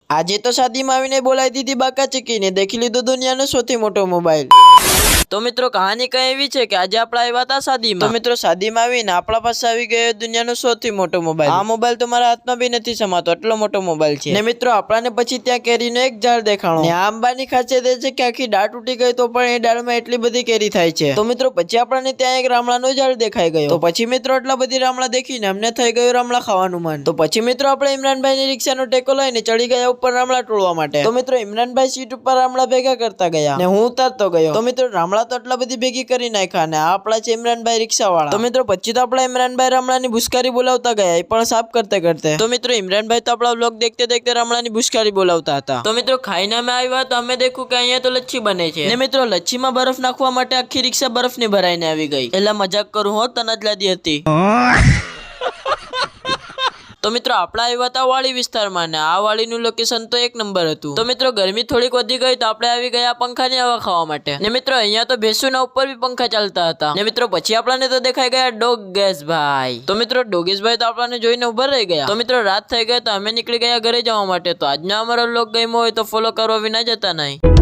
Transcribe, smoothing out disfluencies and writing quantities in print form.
આજે તો શાદીમાં આવીને બોલાવી દીધી બાકા ચીકીને, દેખી લીધો દુનિયાનો સૌથી મોટો મોબાઈલ। તો મિત્રો કહાની કઈ એવી છે કે આજે આપણે આવ્યા હતા શાદીમાં। તો મિત્રો શાદીમાં આવીને આપણા પાસે આવી ગયો દુનિયાનો સૌથી મોટો મોબાઈલ। આ મોબાઈલ તો મારા હાથમાં બી નથી સમાતો, એટલો મોટો મોબાઈલ છે। ને મિત્રો આપણાને પછી ત્યાં કેરીનો એક ઝાડ દેખાણો। ને આ આંબાની ખાસિયત એ છે કે આખી ડાળ તૂટી ગઈ તો પણ એ ડાળમાં એટલી બધી કેરી થાય છે। તો મિત્રો પછી આપણને ત્યાં એક રામડાનો ઝાડ દેખાઈ ગયો। તો પછી મિત્રો એટલા બધી રામડા દેખીને અમને થઈ ગયું રામડા ખાવાનું મન। તો પછી મિત્રો આપણે ઇમરાનભાઈની રિક્ષાનો ટેકો લઈને ચડી ગયા ઉપર રામડા તોડવા માટે। તો મિત્રો ઇમરાનભાઈ સીટ ઉપર રામડા ભેગા કરતા ગયા ને હું ઉતારતો ગયો। તો મિત્રો રામડા તો એટલા બધી ભેગી કરી નાખ્યા ને આપણા છે ઇમરાનભાઈ રિક્ષા વાળા। તો મિત્રો પછી તો આપણે ઇમરાનભાઈ રામડાની ભૂસકારી બોલાવતા ગયા, એ પણ સાફ કરતે કરતે। તો મિત્રો ઇમરાનભાઈ તો આપણા વ્લોગ દેખતે દેખતે રામડાની ભૂસકારી બોલાવતા હતા। તો મિત્રો ખાઈને અમે આવ્યા તો અમે દેખ્યું કે અહીંયા તો લચ્છી બને છે ને મિત્રો લચ્છીમાં બરફ નાખવા માટે આખી રિક્ષા બરફની ભરાઈને આવી ગઈ। એટલે મજાક કરું હો, તને જ લાદી હતી। તો મિત્રો આપણે આવ્યા હતા વાડી વિસ્તારમાં ને આ વાડીનું લોકેશન તો એક નંબર હતું। તો મિત્રો ગરમી થોડીક વધી ગઈ તો આપણે આવી ગયા પંખાની હવા ખાવા માટે। ને મિત્રો અહીંયા તો ભેંસુના ઉપર બી પંખા ચાલતા હતા। ને મિત્રો પછી આપણને તો દેખાઈ ગયા ડોગેશભાઈ। તો મિત્રો ડોગેશભાઈ તો આપણને જોઈને ઉભા રહી ગયા। તો મિત્રો રાત થઈ ગઈ તો અમે નીકળી ગયા ઘરે જવા માટે। તો આજનો અમારો વ્લોગ ગમ્યો હોય તો ફોલો કરવા વિના જતા નહીં।